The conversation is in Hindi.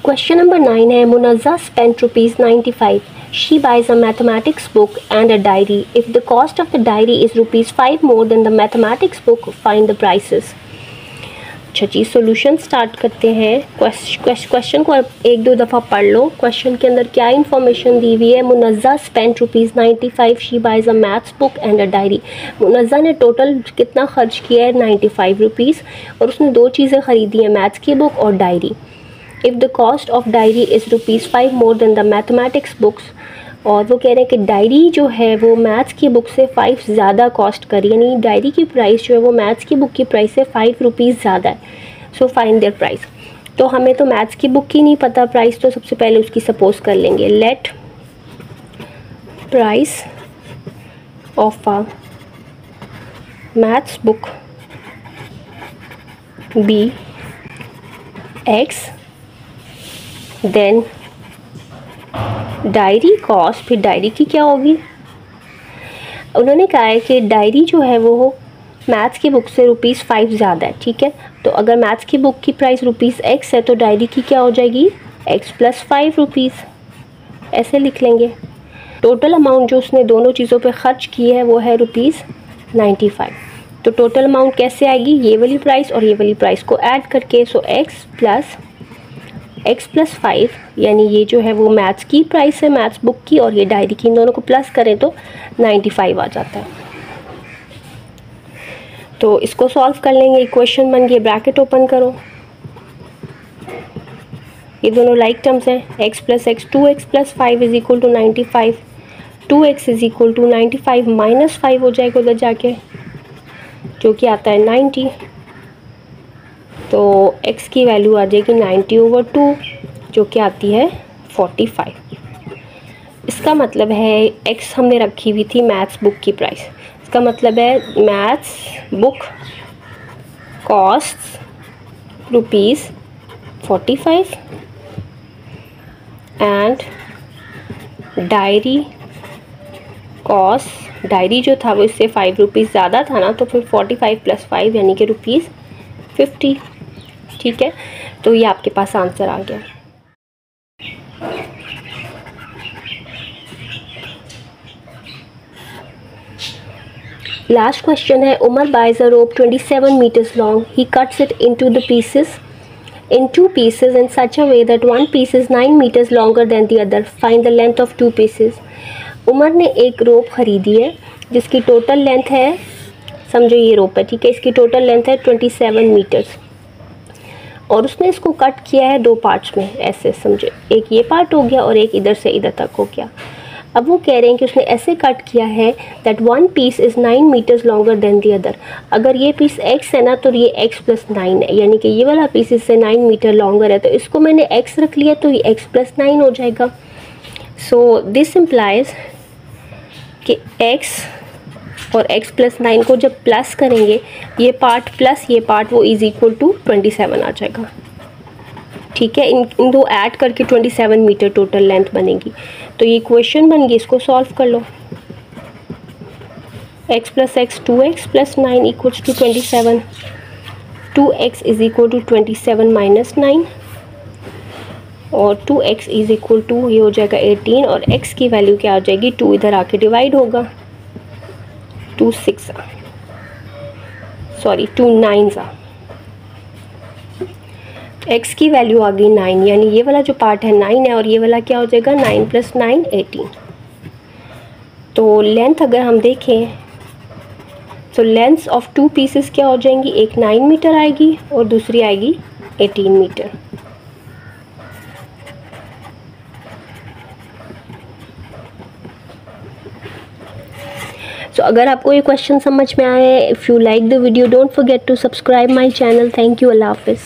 क्वेश्चन नंबर 9 है, Munazza spent ₹95. She buys a mathematics book and a diary. If the cost of the diary is ₹5 more than the mathematics book, find the prices. अच्छा जी, सोल्यूशन स्टार्ट करते हैं. क्वेश्चन को एक दो दफ़ा पढ़ लो. क्वेश्चन के अंदर क्या इन्फॉर्मेशन दी हुई है. Munazza spent ₹95. She buys a maths book and a diary. Munazza ने टोटल कितना खर्च किया है, ₹95, और उसने दो चीज़ें ख़रीदी हैं, मैथ्स की बुक और diary. If the cost of diary is ₹5 more than the mathematics books, और वो कह रहे हैं कि डायरी जो है वो मैथ्स की बुक से 5 ज़्यादा कॉस्ट करी, यानी डायरी की प्राइस जो है वो मैथ्स की बुक की प्राइस से ₹5 ज़्यादा है. So find there price. तो हमें तो मैथ्स की बुक की नहीं पता प्राइस, तो सबसे पहले उसकी सपोज कर लेंगे. Let price of a maths book be X, then diary cost, फिर डायरी की क्या होगी. उन्होंने कहा है कि डायरी जो है वो मैथ्स की बुक से ₹5 ज़्यादा है. ठीक है, तो अगर मैथ्स की बुक की प्राइस ₹X है तो डायरी की क्या हो जाएगी, X + ₹5. ऐसे लिख लेंगे. टोटल अमाउंट जो उसने दोनों चीज़ों पे ख़र्च की है वो है ₹95. तो टोटल अमाउंट कैसे आएगी, ये वाली प्राइस और ये वाली प्राइस को ऐड करके. सो X + 5, यानी ये जो है वो मैथ्स की प्राइस है, मैथ्स बुक की, और ये डायरी की, इन दोनों को प्लस करें तो 95 आ जाता है. तो इसको सॉल्व कर लेंगे. इक्वेशन बन गई, ब्रैकेट ओपन करो. ये दोनों लाइक टर्म्स हैं. X + X, 2X + 5 = 95. 2X = 95 - 5 हो जाएगा उधर जाके, जो कि आता है 90. तो x की वैल्यू आ जाएगी 90/2, जो कि आती है 45. इसका मतलब है x हमने रखी हुई थी मैथ्स बुक की प्राइस. इसका मतलब है maths book cost ₹45 and diary cost, diary जो था वो इससे ₹5 ज़्यादा था ना, तो फिर 45 + 5 यानी कि ₹50. ठीक है, तो ये आपके पास आंसर आ गया. लास्ट क्वेश्चन है, Umar buys a rope 27 meters long. He cuts it into two pieces in such a way that one piece is 9 meters longer than the other. Find the length of two pieces. Umar ने एक रोप ख़रीदी है जिसकी टोटल लेंथ है, समझो ये रोप है, ठीक है, इसकी टोटल लेंथ है 27 मीटर्स, और उसने इसको कट किया है दो पार्ट्स में. ऐसे समझे, एक ये पार्ट हो गया और एक इधर से इधर तक हो गया. अब वो कह रहे हैं कि उसने ऐसे कट किया है that one piece is 9 meters longer than the other. अगर ये पीस x है ना तो ये x + 9 है, यानी कि ये वाला पीस इससे 9 मीटर लॉन्गर है, तो इसको मैंने x रख लिया तो ये x + 9 हो जाएगा. सो दिस इम्प्लाइज कि x और x + 9 को जब प्लस करेंगे, ये पार्ट प्लस ये पार्ट, वो = 27 आ जाएगा. ठीक है, इन दो ऐड करके 27 मीटर टोटल लेंथ बनेगी. तो ये इक्वेशन बन गई, इसको सॉल्व कर लो. x + X, 2x + 9 = 27. 2x = 27 - 9, और 2x = ये हो जाएगा 18, और x की वैल्यू क्या आ जाएगी, 2 इधर आके डिवाइड होगा. 2 9s. x की वैल्यू आ गई 9, यानी ये वाला जो पार्ट है 9 है, और ये वाला क्या हो जाएगा, 9 + 9 18. तो लेंथ अगर हम देखें तो लेंथ ऑफ टू पीसेस क्या हो जाएंगी, एक 9 मीटर आएगी और दूसरी आएगी 18 मीटर. तो अगर आपको ये क्वेश्चन समझ में आए, if you like the video, don't forget to subscribe my channel. Thank you. अल्लाह हाफिज़.